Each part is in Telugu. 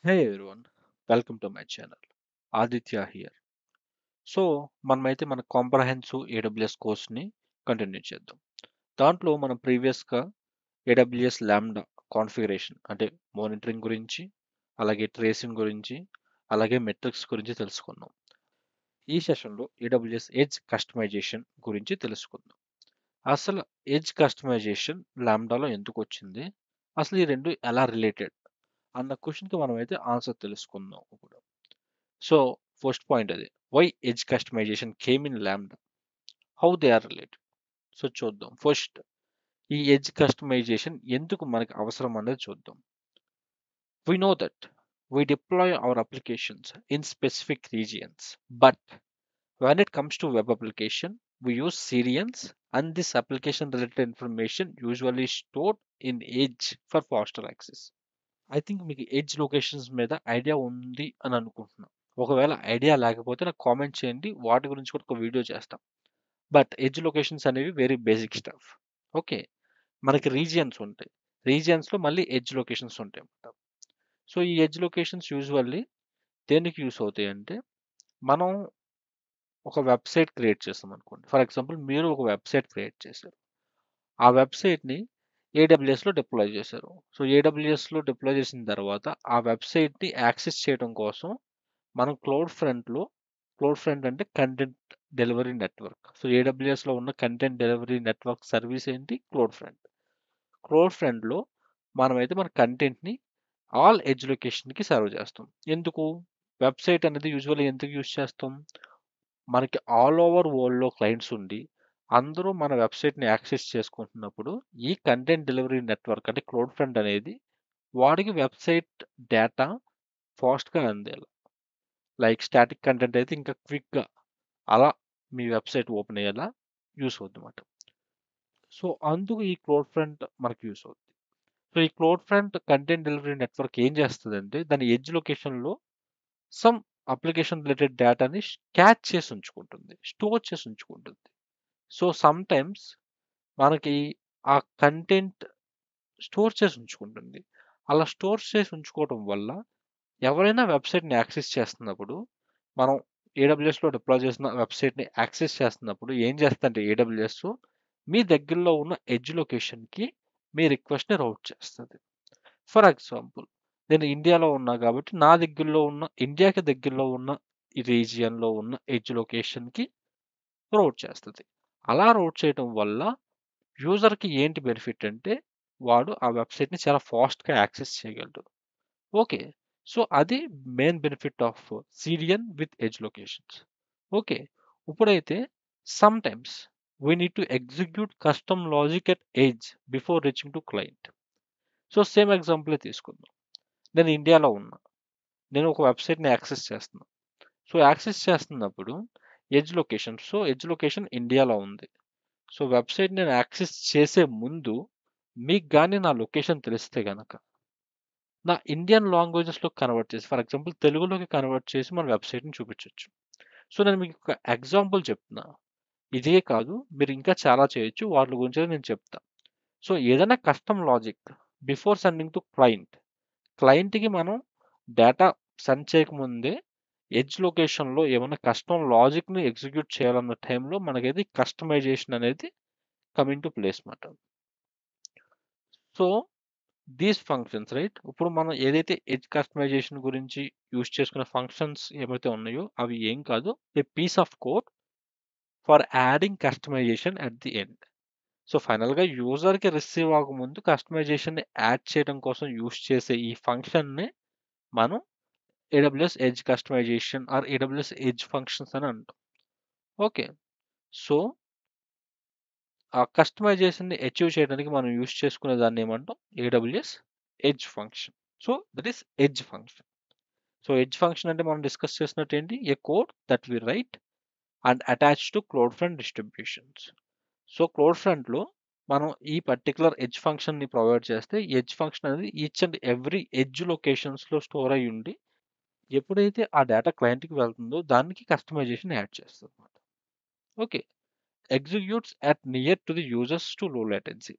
Hey everyone, welcome to my channel. Aditya here. So మనమైతే మన కాంప్రహెన్సివ్ ఏడబ్ల్యూఎస్ కోర్స్ని కంటిన్యూ చేద్దాం. దాంట్లో మనం ప్రీవియస్గా ఏడబ్ల్యూఎస్ ల్యాండా కాన్ఫిగరేషన్ అంటే మానిటరింగ్ గురించి, అలాగే ట్రేసింగ్ గురించి, అలాగే మెట్రిక్స్ గురించి తెలుసుకున్నాం. ఈ సెషన్లో ఏడబ్ల్యూఎస్ ఎడ్జ్ కస్టమైజేషన్ గురించి తెలుసుకుందాం. అసలు ఎడ్జ్ కస్టమైజేషన్ ల్యాండాలో ఎందుకు వచ్చింది, అసలు ఈ రెండు ఎలా రిలేటెడ్ అన్న క్వశ్చన్కి మనమైతే ఆన్సర్ తెలుసుకుందాం ఇప్పుడు. సో ఫస్ట్ పాయింట్ అది why edge customization came in lambda, how they are related. So చూద్దాం. ఫస్ట్ ఈ ఎడ్జ్ కస్టమైజేషన్ ఎందుకు మనకి అవసరం అనేది చూద్దాం. We know that we deploy our applications in specific regions, but when it comes to web application, we use CDNs and this application related information usually stored in edge for faster access. I think మీకు ఎడ్జ్ లొకేషన్స్ మీద ఐడియా ఉంది అని అనుకుంటున్నాను. ఒకవేళ ఐడియా లేకపోతే నాకు కామెంట్ చేయండి, వాటి గురించి కూడా ఒక వీడియో చేస్తాం. బట్ ఎడ్జ్ లొకేషన్స్ అనేవి వెరీ బేసిక్ స్టఫ్. ఓకే, మనకి రీజియన్స్ ఉంటాయి, రీజియన్స్లో మళ్ళీ ఎడ్జ్ లొకేషన్స్ ఉంటాయి అన్నమాట. సో ఈ ఎడ్జ్ లొకేషన్స్ యూజువల్లీ దేనికి యూస్ అవుతాయి అంటే, మనం ఒక వెబ్సైట్ క్రియేట్ చేస్తాం అనుకోండి. ఫర్ ఎగ్జాంపుల్ మీరు ఒక వెబ్సైట్ క్రియేట్ చేశారు, ఆ వెబ్సైట్ని ఏడబ్ల్యూఎస్లో డిప్లాయ్ చేశారు. సో ఏడబ్ల్యూఎస్లో డిప్లాయ్ చేసిన తర్వాత ఆ వెబ్సైట్ని యాక్సెస్ చేయడం కోసం మనం క్లౌడ్ ఫ్రంట్ అంటే కంటెంట్ డెలివరీ నెట్వర్క్. సో ఏడబ్ల్యూఎస్లో ఉన్న కంటెంట్ డెలివరీ నెట్వర్క్ సర్వీస్ ఏంటి? Cloud front. క్లౌడ్ ఫ్రంట్లో మనమైతే మన కంటెంట్ని ఆల్ ఎడ్జ్ లొకేషన్కి సర్వ్ చేస్తాం. ఎందుకు? వెబ్సైట్ అనేది యూజువల్లీ ఎందుకు యూస్ చేస్తాం? మనకి ఆల్ ఓవర్ వరల్డ్లో క్లయింట్స్ ఉండి అందరూ మన వెబ్సైట్ని యాక్సెస్ చేసుకుంటున్నప్పుడు ఈ కంటెంట్ డెలివరీ నెట్వర్క్ అంటే క్లౌడ్ ఫ్రంట్ అనేది వాడికి వెబ్సైట్ డేటా ఫాస్ట్గా అందేలా. లైక్ స్టాటిక్ కంటెంట్ అయితే ఇంకా క్విక్గా అలా మీ వెబ్సైట్ ఓపెన్ అయ్యేలా యూస్ అవుతుంది అన్నమాట. సో అందుకు ఈ క్లౌడ్ ఫ్రంట్ మనకి యూస్ అవుతుంది. సో ఈ cloud front content delivery network ఏం చేస్తుందంటే దాని ఎడ్జ్ లొకేషన్లో సమ్ అప్లికేషన్ రిలేటెడ్ డేటాని క్యాచ్ చేసి ఉంచుకుంటుంది, స్టోర్ చేసి ఉంచుకుంటుంది. సో సమ్ టైమ్స్ మనకి ఆ కంటెంట్ స్టోర్ చేసి ఉంచుకుంటుంది. అలా స్టోర్ చేసి ఉంచుకోవడం వల్ల ఎవరైనా వెబ్సైట్ని యాక్సెస్ చేస్తున్నప్పుడు, మనం ఏడబ్ల్యూఎస్లో డిప్లాయ్ చేసిన వెబ్సైట్ని యాక్సెస్ చేస్తున్నప్పుడు ఏం చేస్తుందంటే ఏడబ్ల్యూఎస్ మీ దగ్గరలో ఉన్న ఎడ్జ్ లొకేషన్కి మీ రిక్వెస్ట్ని రౌట్ చేస్తుంది. ఫర్ ఎగ్జాంపుల్ నేను ఇండియాలో ఉన్నా కాబట్టి నా దగ్గరలో ఉన్న ఇండియాకి దగ్గరలో ఉన్న ఈ రీజియన్లో ఉన్న ఎడ్జ్ లొకేషన్కి రౌట్ చేస్తుంది. అలా రౌట్ చేయడం వల్ల యూజర్కి ఏంటి బెనిఫిట్ అంటే వాడు ఆ వెబ్సైట్ని చాలా ఫాస్ట్గా యాక్సెస్ చేయగలడు. ఓకే, సో అది main benefit of CDN with edge locations. Okay, ఇప్పుడైతే some times we need to execute custom logic at edge before reaching to client. So same ఎగ్జాంపులే తీసుకుందాం. నేను ఇండియాలో ఉన్నా, నేను ఒక వెబ్సైట్ని యాక్సెస్ చేస్తున్నా. సో యాక్సెస్ చేస్తున్నప్పుడు ఎడ్జ్ లొకేషన్ ఇండియాలో ఉంది. సో వెబ్సైట్ నేను యాక్సెస్ చేసే ముందు మీకు కానీ నా లొకేషన్ తెలిస్తే గనక నా ఇండియన్ లాంగ్వేజెస్లో కన్వర్ట్ చేసి, ఫర్ ఎగ్జాంపుల్ తెలుగులోకి కన్వర్ట్ చేసి మన వెబ్సైట్ని చూపించవచ్చు. సో నేను మీకు ఒక ఎగ్జాంపుల్ చెప్తున్నా, ఇదే కాదు మీరు ఇంకా చాలా చేయొచ్చు, వాటి గురించి నేను చెప్తా. సో ఏదైనా custom logic before sending to క్లయింట్కి మనం డేటా సెండ్ చేయకముందే ఎడ్జ్ లొకేషన్లో ఏమైనా కస్టమ్ లాజిక్ని ఎగ్జిక్యూట్ చేయాలన్న టైంలో మనకైతే కస్టమైజేషన్ అనేది కమింగ్ టు ప్లేస్ మాట. సో దీస్ ఫంక్షన్స్ రైట్, ఇప్పుడు మనం ఏదైతే ఎడ్జ్ కస్టమైజేషన్ గురించి యూస్ చేసుకునే ఫంక్షన్స్ ఏమైతే ఉన్నాయో అవి ఏం కాదు, a piece of code for adding customization at the end. So ఫైనల్గా యూజర్కి రిసీవ్ అవ్వకముందు కస్టమైజేషన్ యాడ్ చేయడం కోసం యూస్ చేసే ఈ ఫంక్షన్ని మనం AWS edge customization or AWS edge functions అని అంటాం. ఓకే, సో ఆ కస్టమైజేషన్ని అచీవ్ చేయడానికి మనం యూస్ చేసుకునే దాన్ని ఏమంటాం? AWS edge function. So that is edge function. So edge function అంటే మనం డిస్కస్ చేసినట్టు ఏంటి? A code that we write and attach to cloud front distributions. So క్లౌడ్ ఫ్రంట్లో మనం ఈ పర్టికులర్ ఎడ్జ్ ఫంక్షన్ని ప్రొవైడ్ చేస్తే ఎడ్జ్ ఫంక్షన్ అనేది ఈచ్ అండ్ ఎవ్రీ ఎడ్జ్ లొకేషన్స్లో స్టోర్ అయ్యి ఉండి ఎప్పుడైతే ఆ డేటా క్లయింట్కి వెళ్తుందో దానికి కస్టమైజేషన్ యాడ్ చేస్తుంది అనమాట. Okay, executes at near to the users to లో లాటెన్సీ.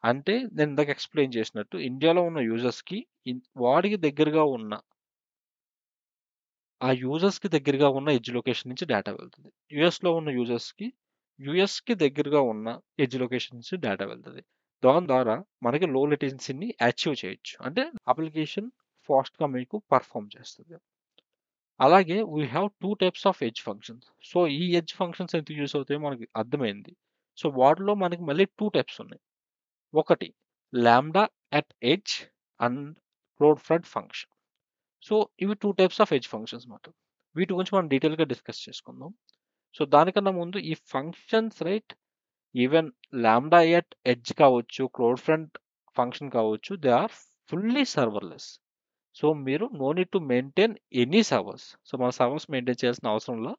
అంటే నేను ఇందాక ఎక్స్ప్లెయిన్ చేసినట్టు ఇండియాలో ఉన్న యూజర్స్కి వాడికి దగ్గరగా ఉన్న ఆ యూజర్స్‌కి దగ్గరగా ఉన్న ఎడ్జ్ లొకేషన్ నుంచి డేటా వెళ్తది. యూఎస్‌లో ఉన్న యూఎస్‌కి దగ్గరగా ఉన్న ఎడ్జ్ లొకేషన్ నుంచి డేటా వెళ్తది. దాని ద్వారా మనకి లో లేటెన్సీని అచీవ్ చేయొచ్చు. అంటే అప్లికేషన్ ఫాస్ట్‌గా మీకు పెర్ఫార్మ్ చేస్తది. అలాగే we have 2 types of edge functions. So, ఈ ఎడ్జ్ ఫంక్షన్స్ ఎందుకు యూజ్ అవుతాయో మనకి అర్థమైంది. సో, వాటిలో మనకి మళ్ళీ 2 టైప్స్ ఉన్నాయి. ఒకటి lambda at edge and cloud front function. So, ఇవి 2 టైప్స్ ఆఫ్ ఎడ్జ్ ఫంక్షన్స్ మాట. వీటి గురించి మనం డీటెయిల్‌గా డిస్కస్ చేసుకుందాం. సో, దానికన్నా ముందు ఈ functions right even lambda at edge కావచ్చు, క్లోడ్ ఫ్రంట్ ఫంక్షన్ కావచ్చు, they are fully serverless. So, మీరు no need to maintain any servers. So, మన సర్వర్స్ మెయింటైన్ చేయాల్సిన అవసరంలా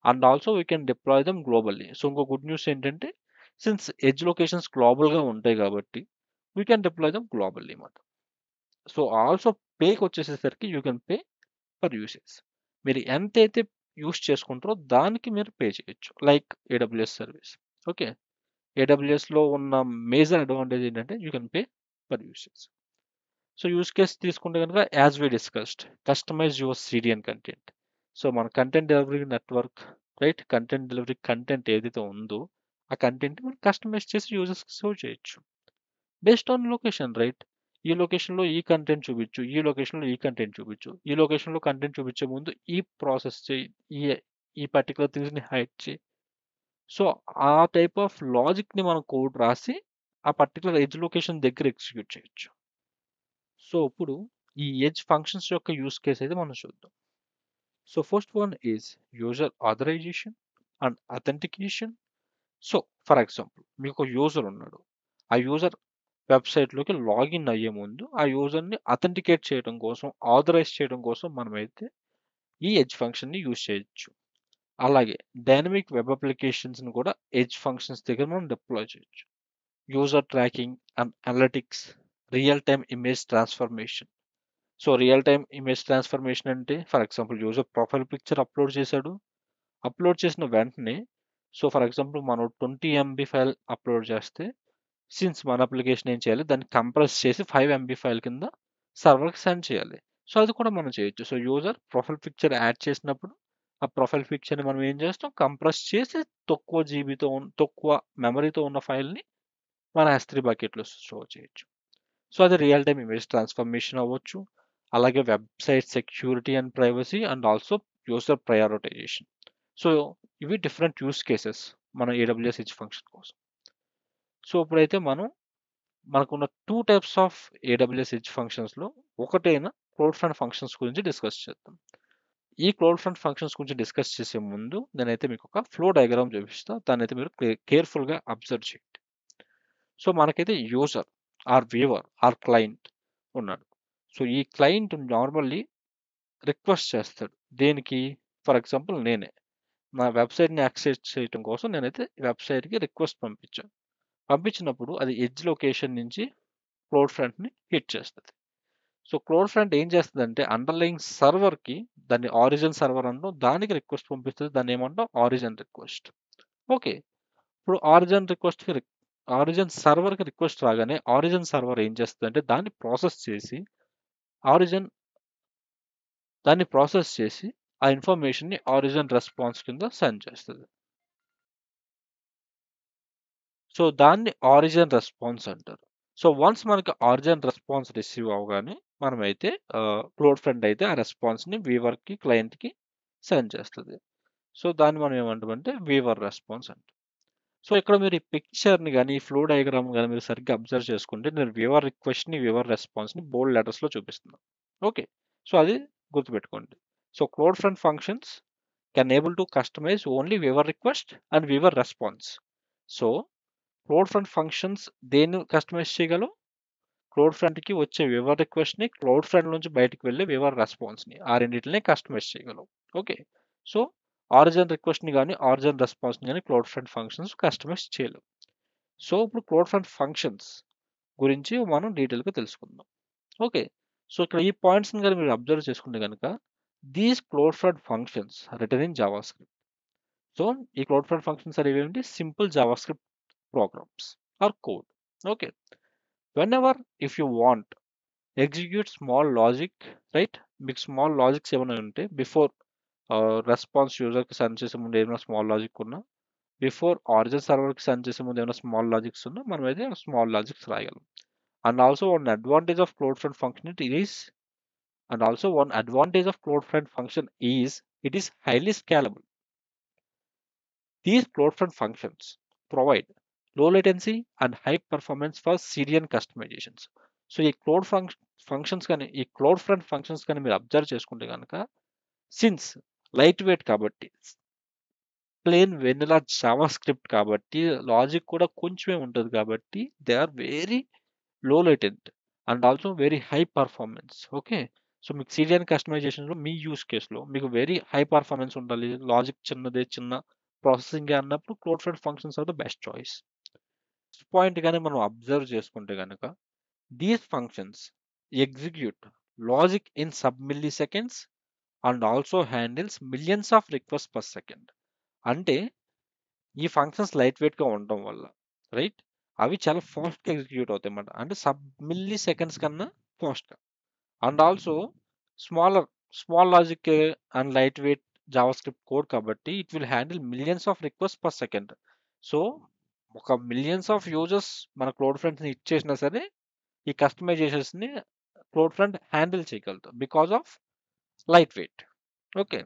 and also we can deploy them globally. So, ఇంకో గుడ్ న్యూస్ ఏంటంటే సిన్స్ ఎడ్జ్ లొకేషన్స్ గ్లోబల్‌గా ఉంటాయి కాబట్టి we can deploy them globally మాట. సో, ఆల్సో పేకొచ్చేసేసరికి you can pay per usage. మీరు ఎంతైతే యూజ్ చేసుకుంటారో దానికి మీరు పే చేయొచ్చు. Like AWS service. ఓకే. ఏడబ్ల్యూఎస్‌లో ఉన్న మేజర్ అడ్వాంటేజ్ ఏంటంటే you can pay per usage. So, use case తీసుకుంటే గనుక as we discussed customize your CDN content. So, మన content delivery network right content delivery content ఏదైతే ఉందో ఆ కంటెంట్‌ని మనం కస్టమైజ్ చేసి యూజర్స్‌కి సర్వ్ చేయొచ్చు. Based on location right. ఈ లొకేషన్‌లో ఈ కంటెంట్ చూపించు. ఈ లొకేషన్‌లో ఈ కంటెంట్ చూపించు. ఈ లొకేషన్‌లో కంటెంట్ చూపించే ముందు ఈ ప్రాసెస్ చెయి. ఈ ఈ పర్టిక్యులర్ థింగ్స్‌ని హైడ్ చెయి. సో, ఆ టైప్ ఆఫ్ లాజిక్‌ని మనం కోడ్ రాసి ఆ పర్టిక్యులర్ ఎడ్జ్ లొకేషన్ దగ్గర ఎగ్జిక్యూట్ చేయొచ్చు. సో, ఇప్పుడు ఈ ఎడ్జ్ ఫంక్షన్స్ యొక్క యూజ్ కేస్ అయితే మనం చూద్దాం. So, first one is user authorization and authentication. So, for example మీకు యూజర్ ఉన్నాడు. ఆ యూజర్ వెబ్‌సైట్‌లోకి లాగిన్ అయ్యే ముందు ఆ యూజర్‌ని అథెంటికేట్ చేయడం కోసం, ఆథరైజ్ చేయడం కోసం మనమైతే ఈ ఎడ్జ్ ఫంక్షన్‌ని యూజ్ చేయొచ్చు. అలాగే డైనమిక్ వెబ్ అప్లికేషన్స్‌ని కూడా ఎడ్జ్ ఫంక్షన్స్ దగ్గర మనం డిప్లాయ్ చేయొచ్చు. User tracking and analytics, real time image transformation. So, real time image transformation అంటే for example user profile picture upload చేశాడు. అప్‌లోడ్ చేసిన వెంటనే సో, ఫర్ ఎగ్జాంపుల్ మనం 20 ఎంబీ ఫైల్ అప్‌లోడ్ చేస్తే సిన్స్ మన అప్లికేషన్ ఏం చేయాలి దాన్ని కంప్రెస్ చేసి 5 ఎంబీ ఫైల్ కింద సర్వర్‌కి సెండ్ చేయాలి. సో, అది కూడా మనం చేయొచ్చు. So, user profile picture add చేసినప్పుడు ఆ ప్రొఫైల్ పిక్చర్‌ని మనం ఏం చేస్తాం కంప్రెస్ చేసి తక్కువ మెమరీతో ఉన్న ఫైల్‌ని మన S3 బకెట్‌లో స్టోర్ చేయొచ్చు. సో, అది రియల్ టైమ్ ఇమేజ్ ట్రాన్స్‌ఫర్మేషన్ అవ్వచ్చు. అలాగే website security and privacy and also user prioritisation. So, ఇవి డిఫరెంట్ యూజ్ కేసెస్ మన ఏడబ్ల్యూఎస్ ఎడ్జ్ ఫంక్షన్ కోసం. సో, ఇప్పుడైతే మనకున్న 2 టైప్స్ ఆఫ్ ఏడబ్ల్యూఎస్ ఎడ్జ్ ఫంక్షన్స్‌లో ఒకటైన క్లౌడ్ ఫ్రంట్ ఫంక్షన్స్ గురించి డిస్కస్ చేద్దాం. ఈ క్లౌడ్ ఫ్రంట్ ఫంక్షన్స్ గురించి డిస్కస్ చేసే ముందు నేనైతే మీకు ఒక ఫ్లో డయాగ్రామ్ చూపిస్తా. దాన్నైతే మీరు కేర్‌ఫుల్‌గా అబ్జర్వ్ చేయండి. సో, మనకైతే user or viewer or client ఉన్నాడు. సో, ఈ క్లయింట్ నార్మల్లీ రిక్వెస్ట్ చేస్తాడు. దేనికి? ఫర్ ఎగ్జాంపుల్ నేనే. నా వెబ్‌సైట్‌ని యాక్సెస్ చేయటం కోసం నేనైతే వెబ్‌సైట్‌కి రిక్వెస్ట్ పంపించాను. పంపించినప్పుడు అది ఎడ్జ్ లొకేషన్ నుంచి క్లౌడ్ ఫ్రంట్‌ని హిట్ చేస్తది. సో, క్లౌడ్ ఫ్రంట్ ఏం చేస్తదంటే అండర్‌లయింగ్ సర్వర్‌కి దాన్ని ఆరిజిన్ సర్వర్ అంటాం. దానికి రిక్వెస్ట్ పంపిస్తది. దాన్ని ఏమంటాం ఆరిజిన్ రిక్వెస్ట్. ఓకే. ఇప్పుడు ఆరిజిన్ సర్వర్‌కి రిక్వెస్ట్ రాగానే ఆరిజిన్ సర్వర్ ఏం చేస్తదంటే ఆరిజిన్ ప్రాసెస్ చేసి ఆ ఇన్ఫర్మేషన్‌ని ఆరిజిన్ రెస్పాన్స్ కింద సెండ్ చేస్తది. సో, దాన్ని ఆరిజిన్ రెస్పాన్స్ అంటారు. సో, వన్స్ మనకి ఆరిజిన్ రెస్పాన్స్ రిసీవ్ అవ్వగానే మనమైతే క్లౌడ్ ఫ్రంట్ అయితే ఆ రెస్పాన్స్‌ని వీవర్‌కి, క్లయింట్‌కి సెండ్ చేస్తది. సో, దాన్ని మనం ఏమంటామంటే వీవర్ రెస్పాన్స్ అంటాం. సో, ఇక్కడ మీరు ఈ పిక్చర్‌ని గాని, ఈ ఫ్లో డయాగ్రామ్ గాని మీరు సరిగ్గా అబ్జర్వ్ చేసుకుంటే నేను వీవర్ రిక్వెస్ట్‌ని, వీవర్ రెస్పాన్స్‌ని బోల్డ్ లెటర్స్‌లో చూపిస్తున్నా. ఓకే. సో, అది గుర్తుపెట్టుకోండి. So, cloud front functions can able to customize only viewer request and viewer response. So, cloud front functions దేన్ని కస్టమైజ్ చేయగలవు? క్లౌడ్ ఫ్రంట్‌కి వచ్చే వీవర్ రిక్వెస్ట్‌ని, క్లౌడ్ ఫ్రంట్ నుంచి బయటికి వెళ్ళే వీవర్ రెస్పాన్స్‌ని ఆ రెండిటిని కస్టమైజ్ చేయగలవు. ఓకే. సో, ఆరిజిన్ రిక్వెస్ట్‌ని గాని, ఆరిజిన్ రెస్పాన్స్‌ని గాని క్లౌడ్ ఫ్రంట్ ఫంక్షన్స్ కస్టమైజ్ చేయలేవు. సో, ఇప్పుడు క్లౌడ్ ఫ్రంట్ ఫంక్షన్స్ గురించి మనం డీటెయిల్‌గా తెలుసుకుందాం. ఓకే. సో, ఇక్కడ ఈ పాయింట్స్‌ని గాని మీరు అబ్జర్వ్ చేసుకుంటే గనక these cloud front functions written in JavaScript. So, ఈ క్లౌడ్ ఫ్రంట్ ఫంక్షన్స్ అనేవేంటి simple JavaScript programs or code. Okay. Whenever if you want execute small logic, right, మీకు స్మాల్ లాజిక్స్ ఏమైనా ఉంటే బిఫోర్ రెస్పాన్స్ యూజర్కి సెండ్ చేసే ముందు ఏమైనా స్మాల్ లాజిక్ ఉన్నా, బిఫోర్ ఆరిజిన్ సర్వర్కి సెండ్ చేసే ముందు ఏమైనా స్మాల్ లాజిక్స్ ఉన్నా మనం అయితే స్మాల్ లాజిక్స్ రాయగలం. And also one advantage of cloud front function is and also one advantage of CloudFront function is it is highly scalable. These CloudFront functions provide low latency and high performance for CDN customizations. So ఈ ఫంక్షన్స్ కానీ ఈ CloudFront functions కానీ మీరు అబ్జర్వ్ చేసుకుంటే కనుక సిన్స్ లైట్ వెయిట్ కాబట్టి ప్లేన్ వెనిలా జావా స్క్రిప్ట్ కాబట్టి లాజిక్ కూడా కొంచెమే ఉంటుంది కాబట్టి they are very low latent and also very high performance. Okay, so మీకు సిడిఎన్ కస్టమైజేషన్లో మీ యూస్ కేసులో మీకు వెరీ హై పర్ఫార్మెన్స్ ఉండాలి, లాజిక్ చిన్న ప్రాసెసింగ్ అన్నప్పుడు cloud front functions are the best choice. Point కానీ మనం అబ్జర్వ్ చేసుకుంటే కనుక these functions execute logic in sub milliseconds and also handles millions of request per second. అంటే ఈ ఫంక్షన్స్ లైట్ వెయిట్గా ఉండడం వల్ల రైట్ అవి చాలా ఫాస్ట్గా ఎగ్జిక్యూట్ అవుతాయి అన్నమాట. అంటే సబ్ మిల్లీ సెకండ్స్ కన్నా ఫాస్ట్గా. And also small logic and lightweight JavaScript code కాబట్టి it will handle millions of request per second. So ఒక మిలియన్స్ ఆఫ్ యూజర్స్ మన క్లోడ్ ఫ్రంట్ని ఇచ్చేసినా సరే ఈ కస్టమైజేషన్స్ని క్లోడ్ ఫ్రంట్ హ్యాండిల్ చేయగలుగుతాం because of light weight. Okay,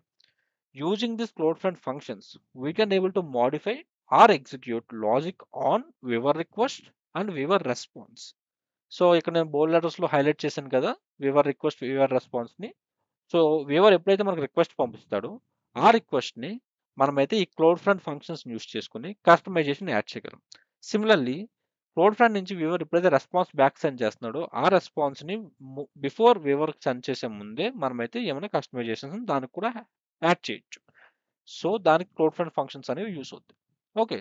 using these CloudFront functions, we can able to modify or execute logic on viewer request and viewer response. So ఇక్కడ నేను బోల్డ్ లెటర్స్లో హైలైట్ చేశాను కదా వ్యూవర్ రిక్వెస్ట్ వ్యూవర్ రెస్పాన్స్ని. సో వ్యూవర్ ఎప్పుడైతే మనకు రిక్వెస్ట్ పంపిస్తాడో ఆ రిక్వెస్ట్ని మనమైతే ఈ క్లోడ్ ఫ్రంట్ ఫంక్షన్స్ యూస్ చేసుకుని కస్టమైజేషన్ యాడ్ చేయగలం. సిమిలర్లీ క్లోడ్ ఫ్రంట్ నుంచి వ్యూవర్ ఎప్పుడైతే రెస్పాన్స్ బ్యాక్ సెండ్ చేస్తున్నాడో ఆ రెస్పాన్స్ని బిఫోర్ వ్యూవర్కి సెండ్ చేసే ముందే మనమైతే ఏమైనా కస్టమైజేషన్స్ దానికి కూడా యాడ్ చేయొచ్చు. సో దానికి క్లోడ్ ఫ్రంట్ ఫంక్షన్స్ అనేవి యూస్ అవుతాయి. Okay,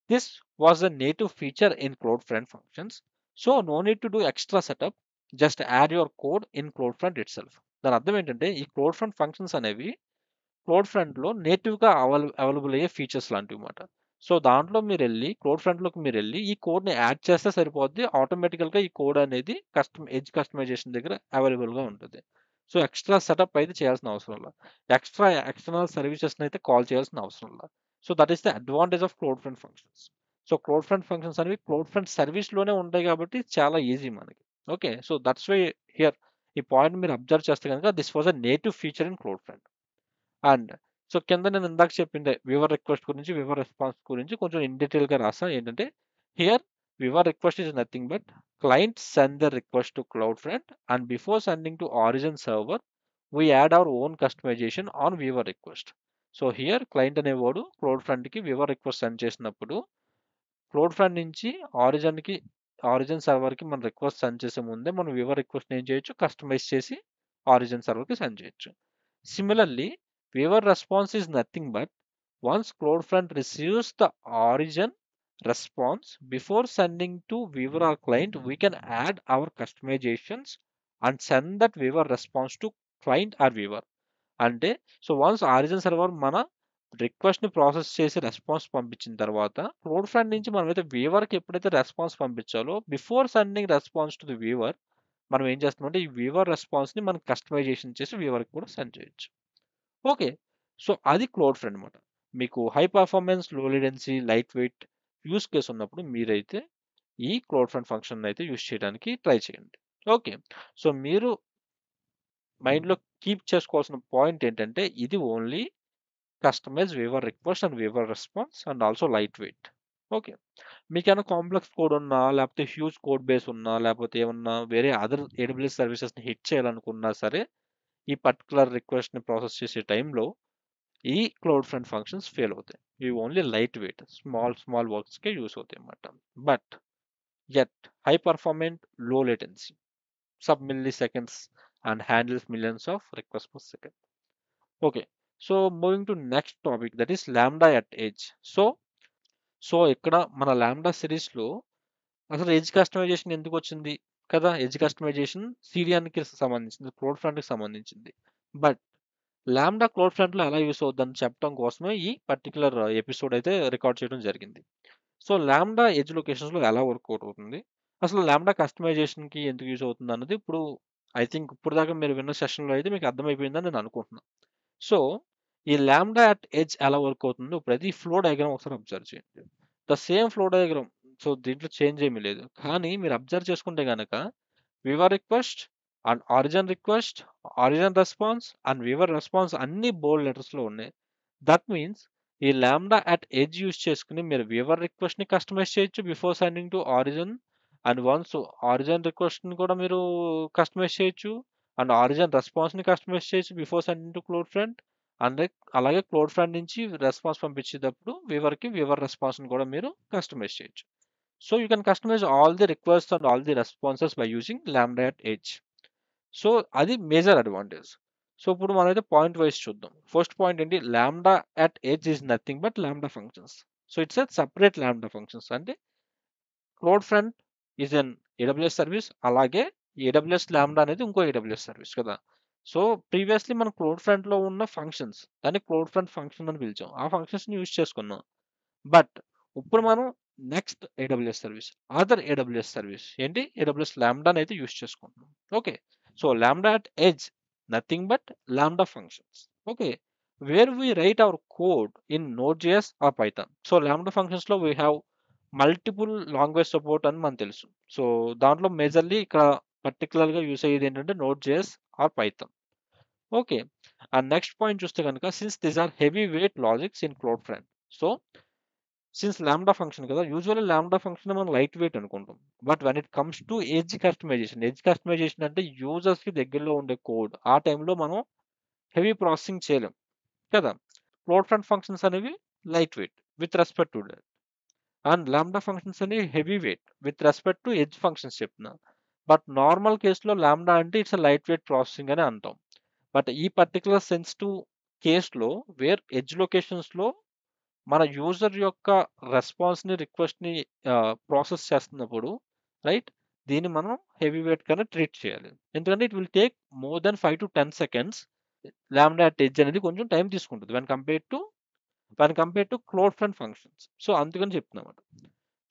this was a native feature in cloud front functions. So no need to do extra setup, just add your code in cloud front itself. దాని అర్థం ఏంటంటే ఈ క్లోడ్ ఫ్రంట్ ఫంక్షన్స్ అనేవి క్లోడ్ ఫ్రంట్లో నేటివ్గా అవైలబుల్ అయ్యే ఫీచర్స్ లాంటివి అన్నమాట. సో దాంట్లో మీరు వెళ్ళి క్లోడ్ ఫ్రంట్లోకి మీరు వెళ్ళి ఈ కోడ్ని యాడ్ చేస్తే సరిపోద్ది, ఆటోమేటికల్గా ఈ కోడ్ అనేది ఎడ్జ్ కస్టమైజేషన్ దగ్గర అవైలబుల్గా ఉంటుంది. సో ఎక్స్ట్రా సెటప్ అయితే చేయాల్సిన అవసరం లేదు, ఎక్స్టర్నల్ సర్వీసెస్ని అయితే కాల్ చేయాల్సిన అవసరం లేదు. So that is the advantage of cloud front functions. So cloud front functions అనేవి క్లోడ్ ఫ్రంట్ సర్వీస్లోనే ఉంటాయి కాబట్టి చాలా ఈజీ మనకి. Okay, so that's why here ఈ పాయింట్ మీరు అబ్జర్వ్ చేస్తే కనుక this was a native feature in cloud front. And so కింద నేను ఇందాక చెప్పిందే వ్యూవర్ రిక్వెస్ట్ గురించి వ్యూవర్ రెస్పాన్స్ గురించి కొంచెం ఇన్ డీటెయిల్గా రాస్తాను. ఏంటంటే here viewer request is nothing but client send the request to cloud front and before sending to origin server we add our own customization on viewer request. So here client అనేవాడు క్లౌడ్ ఫ్రంట్కి వ్యూవర్ రిక్వెస్ట్ సెండ్ చేసినప్పుడు క్లౌడ్ ఫ్రంట్ నుంచి ఆరిజిన్ సర్వర్కి మన రిక్వెస్ట్ సెండ్ చేసే ముందే మనం వ్యూవర్ రిక్వెస్ట్ ఏం చేయొచ్చు, కస్టమైజ్ చేసి ఆరిజిన్ సర్వర్కి సెండ్ చేయొచ్చు. Similarly, viewer response is nothing but once CloudFront receives the origin response before sending to viewer or client, we can add our customizations and send that viewer response to client or viewer. అంటే సో వన్స్ ఆరిజిన్ సర్వర్ మన రిక్వెస్ట్ని ప్రాసెస్ చేసి రెస్పాన్స్ పంపించిన తర్వాత క్లోడ్ ఫ్రంట్ నుంచి మనమైతే వ్యూవర్కి ఎప్పుడైతే రెస్పాన్స్ పంపించాలో before sending response to the viewer మనం ఏం చేస్తామంటే ఈ వ్యూవర్ రెస్పాన్స్ని మనం కస్టమైజేషన్ చేసి వ్యూవర్కి కూడా సెండ్ చేయొచ్చు. ఓకే, సో అది క్లోడ్ ఫ్రంట్ అనమాట. మీకు high performance, low latency, light weight use case ఉన్నప్పుడు మీరైతే ఈ క్లోడ్ ఫ్రంట్ ఫంక్షన్ అయితే యూస్ చేయడానికి ట్రై చేయండి. ఓకే, సో మీరు మైండ్లో కీప్ చేసుకోవాల్సిన పాయింట్ ఏంటంటే ఇది only customize viewer request and viewer response and also light wait. Okay, మీకు ఏమైనా కాంప్లెక్స్ కోడ్ ఉన్నా లేకపోతే హ్యూజ్ కోడ్ బేస్ ఉన్నా లేకపోతే ఏమన్నా వేరే అదర్ AWS సర్వీసెస్ని హిట్ చేయాలనుకున్నా సరే ఈ పర్టికులర్ రిక్వెస్ట్ని ప్రాసెస్ చేసే టైంలో ఈ క్లౌడ్ ఫ్రంట్ ఫంక్షన్స్ ఫెయిల్ అవుతాయి. ఇవి ఓన్లీ లైట్ వెయిట్ స్మాల్ వర్క్స్కే యూస్ అవుతాయి అన్నమాట. But yet high performant, low latency, sub milliseconds and handles millions of request per second. Okay, so moving to next topic that is lambda at edge. So ఇక్కడ మన లాంబ్డా సిరీస్లో అసలు ఎడ్జ్ కస్టమైజేషన్ ఎందుకు వచ్చింది కదా, ఎడ్జ్ కస్టమైజేషన్ సిడిఎన్కి సంబంధించింది, క్లోడ్ ఫ్రంట్కి సంబంధించింది. బట్ లాంబ్డా క్లోడ్ ఫ్రంట్లో ఎలా యూస్ అవుతుందని చెప్పడం కోసమే ఈ పర్టికులర్ ఎపిసోడ్ అయితే రికార్డ్ చేయడం జరిగింది. సో లాంబ్డా ఎడ్జ్ లొకేషన్స్లో ఎలా వర్కౌట్ అవుతుంది, అసలు లాంబ్డా కస్టమైజేషన్కి ఎందుకు యూస్ అవుతుంది అన్నది ఇప్పుడు ఐ థింక్ ఇప్పుడు దాకా మీరు విన్న సెషన్లో అయితే మీకు అర్థమైపోయిందని నేను అనుకుంటున్నాను. సో ఈ లాంబ్డా అట్ ఎడ్జ్ ఎలా వర్క్ అవుతుందో ప్రతి ఫ్లో డయాగ్రామ్ ఒకసారి అబ్జర్వ్ చేయండి. The same flow diagram. So దీంట్లో చేంజ్ ఏమీ లేదు. కానీ మీరు అబ్జర్వ్ చేసుకుంటే కనుక viewer request and origin response and viewer response అన్ని బోల్డ్ లెటర్స్లో ఉన్నాయి. దట్ మీన్స్ ఈ లాంబ్డా అట్ ఎడ్జ్ యూస్ చేసుకుని మీరు వీవర్ రిక్వెస్ట్ని కస్టమైజ్ చేయొచ్చు before sending to origin. And once origin రిక్వెస్ట్ని కూడా మీరు కస్టమైజ్ చేయొచ్చు. అండ్ ఆరిజిన్ రెస్పాన్స్ని కస్టమైజ్ చేయొచ్చు before sending to cloud front. And అలాగే క్లోడ్ ఫ్రంట్ నుంచి రెస్పాన్స్ పంపించేటప్పుడు వీవర్ రెస్పాన్స్ని కూడా మీరు కస్టమైజ్ చేయొచ్చు. So you can customize all the request and all the responses by using Lambda at edge. So అది మేజర్ అడ్వాంటేజ్. సో ఇప్పుడు మనమైతే పాయింట్ వైజ్ చూద్దాం. ఫస్ట్ పాయింట్ ఏంటి, Lambda at edge is nothing but Lambda functions. So it's a separate Lambda functions. అంటే CloudFront is an AWS service, అలాగే ఏడబ్ల్యూఎస్ లాంబ్డా అనేది ఇంకో ఏడబ్ల్యూఎస్ సర్వీస్ కదా. సో ప్రీవియస్లీ మనం క్లోడ్ ఫ్రంట్లో ఉన్న ఫంక్షన్స్ దాన్ని క్లోడ్ ఫ్రంట్ ఫంక్షన్ అని పిలిచాం, ఆ ఫంక్షన్స్ని యూజ్ చేసుకున్నాం. బట్ ఇప్పుడు మనం next AWS service, other AWS service ఏంటి, ఏడబ్ల్యూఎస్ లాంబ్డాని అయితే యూజ్ చేసుకుంటున్నాం. Okay, so Lambda at edge nothing but Lambda functions. Okay, where we write our code in node js or Python. So Lambda ఫంక్షన్స్లో we have multiple language support అని మనకు తెలుసు. సో దాంట్లో మేజర్లీ ఇక్కడ పర్టికులర్గా యూస్ అయ్యేది ఏంటంటే Node js or Python. Okay, and next point చూస్తే కనుక since these are heavy weight logics in cloud front. So since lambda function కదా, యూజువల్లీ లాంబ్డా ఫంక్షన్ మనం లైట్ వెయిట్ అనుకుంటాం. But when it comes to edge customization అంటే యూజర్స్కి దగ్గరలో ఉండే కోడ్, ఆ టైంలో మనం హెవీ ప్రాసెసింగ్ చేయలేం కదా. క్లోడ్ ఫ్రంట్ ఫంక్షన్స్ అనేవి light weight with respect to that, and Lambda functions అనేవి heavy weight with respect to edge functions చెప్తున్నా. బట్ నార్మల్ కేసులో లాంబ్డా అంటే ఇట్స్ లైట్ వెయిట్ ప్రాసెసింగ్ అని అంటాం. బట్ ఈ పర్టికులర్ సెన్సిటివ్ కేసులో వేర్ ఎడ్జ్ లొకేషన్స్లో మన యూజర్ యొక్క రెస్పాన్స్ని రిక్వెస్ట్ని ప్రాసెస్ చేస్తున్నప్పుడు రైట్, దీన్ని మనం హెవీ వెయిట్ కన్నా ట్రీట్ చేయాలి. ఎందుకంటే it will take more than 5 to 10 seconds. Lambda at edge అనేది కొంచెం టైం తీసుకుంటుంది when compared to cloud front functions. So అందుకని చెప్తున్నాం.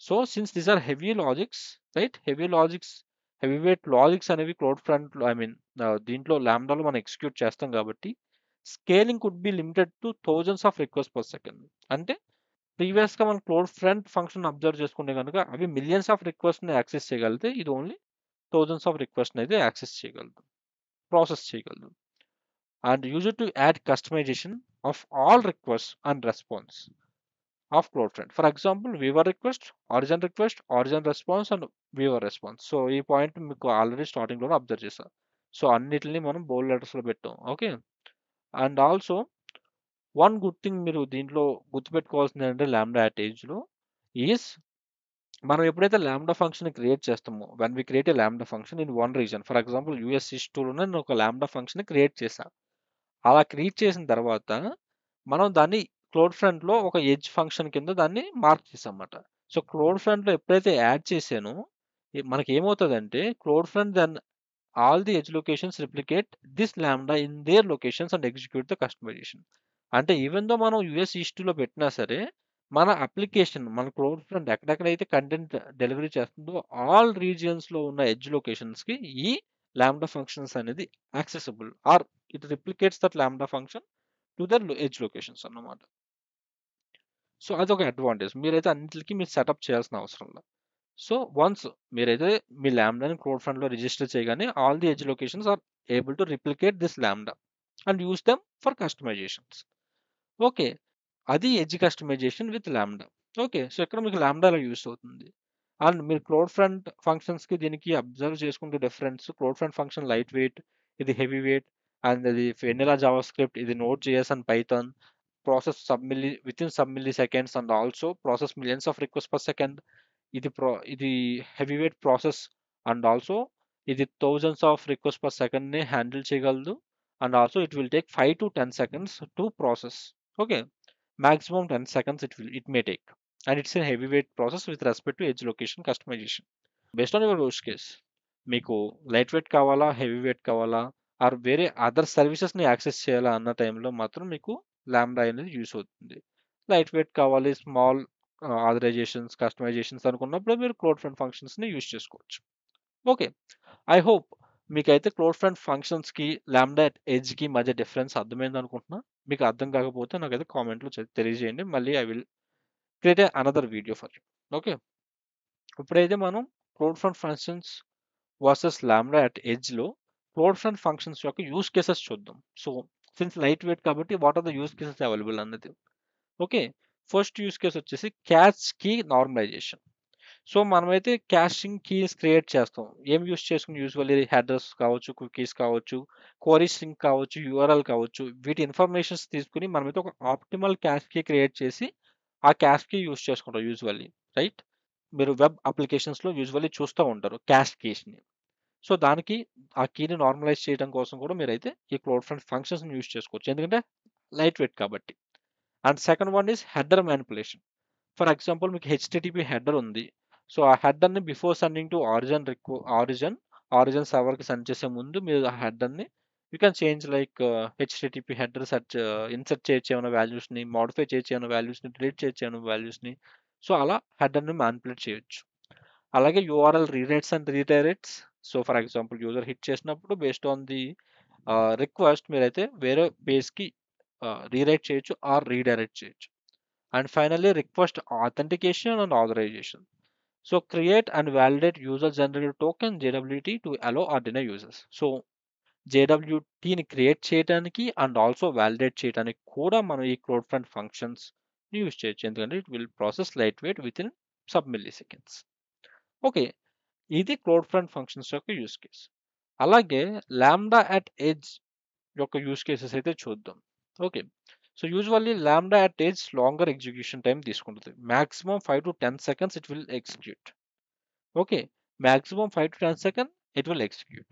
So since these are heavy logics right, heavy weight logics అనేవి క్లోడ్ ఫ్రంట్ దీంట్లో లాంబ్డాలో మనం ఎగ్జిక్యూట్ చేస్తాం కాబట్టి scaling could be limited to thousands of request per second. అంటే ప్రీవియస్గా మనం క్లోడ్ ఫ్రంట్ ఫంక్షన్ అబ్జర్వ్ చేసుకుంటే కనుక అవి మిలియన్స్ ఆఫ్ రిక్వెస్ట్ని యాక్సెస్ చేయగలిగితే ఇది ఓన్లీ థౌజండ్స్ ఆఫ్ రిక్వెస్ట్ని అయితే యాక్సెస్ చేయగలదు, ప్రాసెస్ చేయగలదు. And use to add customization of all request and response of cloud front. For example viewer request, origin response and viewer response. So ఈ పాయింట్ మీకు ఆల్రెడీ స్టార్టింగ్లో అబ్జర్వ్ చేశాను. సో అన్నిటిని మనం బోల్డ్ లెటర్స్లో పెట్టాం. Okay, and also one good thing మీరు దీంట్లో గుర్తుపెట్టుకోవాల్సింది ఏంటంటే లాంబ్డా అట్ ఎడ్జ్లో ఈస్ మనం ఎప్పుడైతే లాంబ్డా ఫంక్షన్ క్రియేట్ చేస్తామో, when we create a Lambda function in one region, for example US2లోనే నేను ఒక లాంబ్డా ఫంక్షన్ క్రియేట్ చేశాను. అలా క్రియేట్ చేసిన తర్వాత మనం దాన్ని క్లోడ్ ఫ్రంట్లో ఒక ఎడ్జ్ ఫంక్షన్ కింద దాన్ని మార్క్ చేసాం అన్నమాట. సో క్లోడ్ ఫ్రంట్లో ఎప్పుడైతే యాడ్ చేశానో మనకి ఏమవుతుందంటే CloudFront then all the edge locations replicate this Lambda in their locations and execute the customization. అంటే ఈవెన్ దో మనం US2లో పెట్టినా సరే మన అప్లికేషన్, మన క్లోడ్ ఫ్రంట్ ఎక్కడెక్కడైతే కంటెంట్ డెలివరీ చేస్తుందో ఆల్ రీజియన్స్లో ఉన్న ఎడ్జ్ లొకేషన్స్కి ఈ లాంబ్డా ఫంక్షన్స్ అనేది accessible or it replicates that Lambda function to their edge locations అన్నమాట. సో అదొక అడ్వాంటేజ్. మీరైతే అన్నింటికి మీరు సెటప్ చేయాల్సిన అవసరం లేదు. సో వన్స్ మీరైతే మీ లాంబ్డాని క్లోడ్ ఫ్రంట్లో రిజిస్టర్ చేయగానే all the edge locations are able to replicate this Lambda and use them for customizations. Okay, అది edge customization with Lambda. Okay, so ఇక్కడ మీకు లాంబ్డాలో యూస్ అవుతుంది. అండ్ మీరు క్లోడ్ ఫ్రంట్ ఫంక్షన్స్కి దీనికి అబ్జర్వ్ చేసుకుంటే difference, cloud front function light weight, ఇది హెవీ వెయిట్. అండ్ ఇది వెనిలా జావా స్క్రిప్ట్, ఇది node js and Python. Process within sub milliseconds and also process millions of request per second. ఇది heavy weight process and also ఇది థౌజండ్స్ ఆఫ్ రిక్వెస్ట్ పర్ సెకండ్ని హ్యాండిల్ చేయగలదు. And also it will take 5 to 10 seconds to process. Okay, maximum 10 seconds it may take, and it's a heavyweight process with respect to edge location customization based on your use case. మీకు లైట్ వెయిట్ కావాలా, హెవీ వెయిట్ కావాలా, ఆర్ వేరే అదర్ సర్వీసెస్ని యాక్సెస్ చేయాలా అన్న టైంలో మాత్రం మీకు లాంబ్డా అనేది యూస్ అవుతుంది. లైట్ వెయిట్ కావాలి, స్మాల్ ఆథరైజేషన్స్ కస్టమైజేషన్స్ అనుకున్నప్పుడు మీరు క్లోడ్ ఫ్రంట్ ఫంక్షన్స్ని యూస్ చేసుకోవచ్చు. ఓకే, ఐ హోప్ మీకైతే క్లోడ్ ఫ్రంట్ ఫంక్షన్స్‌కి, లాంబ్డా అట్ ఎడ్జ్‌కి మధ్య డిఫరెన్స్ అర్థమైంది అనుకుంటున్నా. మీకు అర్థం కాకపోతే నాకైతే కామెంట్‌లో తెలియజేయండి. మళ్ళీ I will create another video for you. Okay. ఇప్పుడైతే మనం cloud front functions versus Lambda at ఎడ్జ్‌లో క్లోడ్ ఫ్రంట్ ఫంక్షన్స్ యొక్క యూజ్ కేసెస్ చూద్దాం. సో, సిన్స్ లైట్ వెయిట్ కాబట్టి what are the use cases available అన్నది. ఓకే. ఫస్ట్ యూజ్ కేస్ వచ్చేసి క్యాచ్ కీ నార్మలైజేషన్. సో, మనమైతే క్యాషింగ్ కీస్ క్రియేట్ చేస్తాం. ఏం యూజ్ చేసుకొని యూజువల్లీ హెడర్స్ కావచ్చు, కుకీస్ కావచ్చు, క్వరీ స్ట్రింగ్ కావచ్చు, యూఆర్ఎల్ కావచ్చు. వీటి ఇన్ఫర్మేషన్స్ తీసుకొని మనమైతే ఒక ఆప్టిమల్ క్యాష్ కీ క్రియేట్ చేసి ఆ క్యాష్ కీ యూజ్ చేసుకుంటాం యూజువల్లీ. రైట్? మీరు వెబ్ అప్లికేషన్స్‌లో యూజువల్లీ చూస్తా ఉంటారు క్యాష్ కీస్‌ని. సో, దానికి ఆ కీని నార్మలైజ్ చేయడం కోసం కూడా మీరైతే ఈ క్లౌడ్ ఫ్రంట్ ఫంక్షన్స్‌ని యూజ్ చేసుకోవచ్చు. ఎందుకంటే లైట్ వెయిట్ కాబట్టి. And second one is header manipulation. For example మీకు హెచ్‌టిటిపి హెడర్ ఉంది. సో, ఆ హెడర్‌ని బిఫోర్ సెండింగ్ టు ఆరిజిన్ సర్వర్‌కి సెండ్ చేసే ముందు మీరు ఆ హెడర్‌ని you can change like HTTP header insert చేయొచ్చు ఏమైనా వాల్యూస్‌ని, మోడిఫై చేయొచ్చు ఏమైనా వాల్యూస్‌ని, డిలీట్ చేయొచ్చు ఏమైనా వాల్యూస్‌ని. సో, అలా హెడర్‌ని మానిప్యులేట్ చేయొచ్చు. అలాగే URL rewrites and redirects. So, for example user hit చేసినప్పుడు బేస్డ్ ఆన్ ది రిక్వెస్ట్ మీరైతే వేరే పేజ్‌కి రీరైట్ చేయొచ్చు ఆర్ రీడైరెక్ట్ చేయొచ్చు. And finally, request authentication and authorization. So create and validate user generated token JWT to allow or deny users. So JWTని క్రియేట్ చేయడానికి అండ్ ఆల్సో వ్యాలిడేట్ చేయడానికి కూడా మనం ఈ క్లోడ్ ఫ్రంట్ ఫంక్షన్స్ యూజ్ చేయొచ్చు. ఎందుకంటే it will process light weight within sub milliseconds. Okay. ఇది క్లోడ్ ఫ్రంట్ ఫంక్షన్స్ యొక్క యూజ్ కేస్. అలాగే లాంబ్డా అట్ ఎడ్జ్ యొక్క యూజ్ కేసెస్ అయితే చూద్దాం. Okay. So usually Lambda at edge longer execution time తీసుకుంటుంది. Maximum 5 to 10 seconds it will execute. Okay. Maximum 5 to 10 seconds it will execute.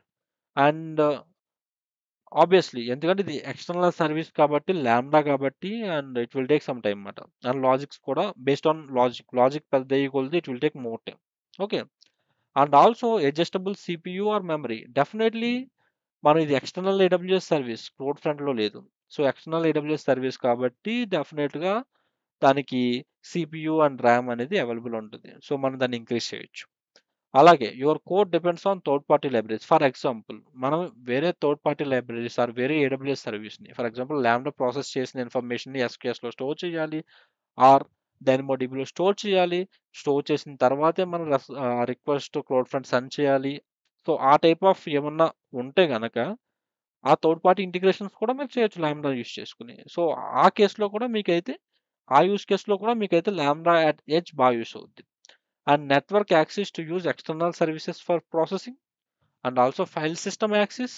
And obviously ఎందుకంటే ఇది ఎక్స్టర్నల్ సర్వీస్ కాబట్టి లాంబ్డా కాబట్టి and it will take some time అన్నమాట. అండ్ లాజిక్స్ కూడా బేస్డ్ ఆన్ లాజిక్ పెద్దయ్యే కొలది it will take more time. Okay. And also adjustable CPU or memory. Definitely మనం ఇది ఎక్స్టర్నల్ ఏడబ్ల్యూఎస్ సర్వీస్ క్లోడ్ ఫ్రంట్లో లేదు. సో, ఎక్స్టర్నల్ ఏడబ్ల్యూఎస్ సర్వీస్ కాబట్టి డెఫినెట్‌గా దానికి సిపియు అండ్ ర్యామ్ అనేది అవైలబుల్ ఉంటుంది. సో, మనం దాన్ని ఇంక్రీజ్ చేయొచ్చు. అలాగే your code depends on third party libraries. For example మనం వేరే థర్డ్ పార్టీ లైబ్రరీస్ ఆర్ వేరే ఏడబ్ల్యూఎస్ సర్వీస్‌ని ఫర్ ఎగ్జాంపుల్ లాంబ్డా ప్రాసెస్ చేసిన ఇన్ఫర్మేషన్‌ని ఎస్‌క్యూఎల్‌లో స్టోర్ చేయాలి. ఆర్ డైనమోడిబిలో స్టోర్ చేయాలి. స్టోర్ చేసిన తర్వాతే మనం రిక్వెస్ట్ క్లౌడ్ ఫ్రంట్ సెండ్ చేయాలి. సో, ఆ టైప్ ఆఫ్ ఏమన్నా ఉంటే గనక ఆ థర్డ్ పార్టీ ఇంటిగ్రేషన్స్ కూడా మీరు చేయొచ్చు లాంబ్డా యూజ్ చేసుకొని. సో, ఆ కేస్‌లో కూడా మీకైతే ఆ యూజ్ కేస్‌లో కూడా మీకైతే లాంబ్డా అట్ ఎడ్జ్ యూజ్ అవుద్ది. And network access to use external services for processing and also file system access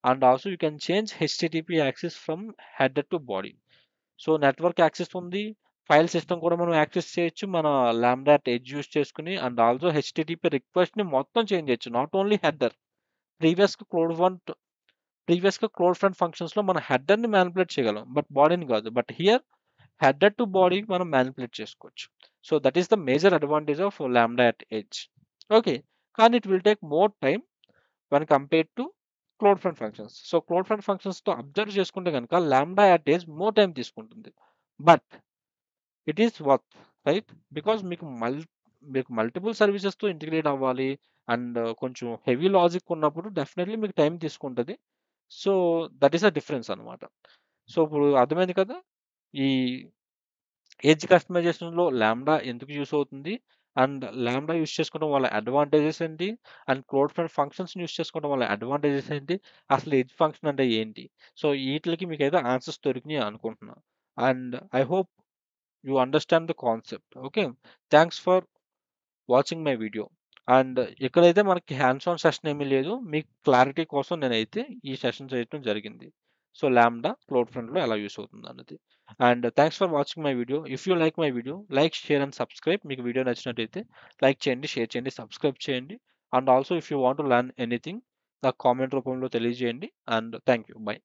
and also you can change HTTP access from header to body. So, network access ఉంది. ఫైల్ సిస్టమ్ కూడా మనం యాక్సెస్ చేయొచ్చు. మన లాంబ్డా అట్ ఎడ్జ్ యూజ్ చేసుకొని అండ్ ఆల్సో హెచ్‌టిటిపి రిక్వెస్ట్‌ని మొత్తం చేంజ్ చేయొచ్చు. Not only header. ప్రీవియస్‌గా క్లౌడ్ వన్ ప్రీవియస్‌గా క్లోడ్ ఫ్రంట్ ఫంక్షన్స్‌లో మనం హెడర్‌ని మానిప్యులేట్ చేయగలం. బట్ బాడీని కాదు. But here header to body మనం మానిప్యులేట్ చేసుకోవచ్చు. So, that is the major advantage of Lambda at edge. Okay. కానీ it will take more time when compared to cloud front functions. So, cloud front ఫంక్షన్స్‌తో అబ్జర్వ్ చేసుకుంటే గనుక Lambda at edge more time తీసుకుంటుంది. But it is worth right? Because మీకు మల్టిపుల్ సర్వీసెస్‌తో ఇంటిగ్రేట్ అవ్వాలి. అండ్ కొంచెం హెవీ లాజిక్ ఉన్నప్పుడు డెఫినెట్‌లీ మీకు టైమ్ తీసుకుంటది. So, that is the difference అన్నమాట. సో, ఇప్పుడు అర్థమైంది కదా! ఈ ఎడ్జ్ కస్టమైజేషన్‌లో లాంబ్డా ఎందుకు యూజ్ అవుతుంది? అండ్ లాంబ్డా యూజ్ చేసుకోవడం వల్ల అడ్వాంటేజెస్ ఏంటి? అండ్ క్లౌడ్ ఫ్రంట్ ఫంక్షన్స్‌ని యూజ్ చేసుకోవడం వల్ల అడ్వాంటేజెస్ ఏంటి? అసలు ఎడ్జ్ ఫంక్షన్ అంటే ఏంటి? సో, ఈట్లికి మీకైతే ఆన్సర్స్ దొరికినాయి అనుకుంటున్నా. And I hope you understand the concept. Okay. Thanks for watching my video. And ఇక్కడైతే మనకి హ్యాండ్స్ ఆన్ సెషన్ ఏమీ లేదు. మీకు క్లారిటీ కోసం నేనైతే ఈ సెషన్ చేయటం జరిగింది. సో, లాంబ్డా క్లౌడ్ ఫ్రంట్‌లో ఎలా యూజ్ అవుతుందన్నది. And thanks for watching my video. If you like my video, like, share and subscribe. మీకు వీడియో నచ్చినట్టయితే లైక్ చేయండి, షేర్ చేయండి, సబ్స్క్రైబ్ చేయండి. And also if you want to learn anything నాకు కామెంట్ రూపంలో తెలియజేయండి. And thank you. బై.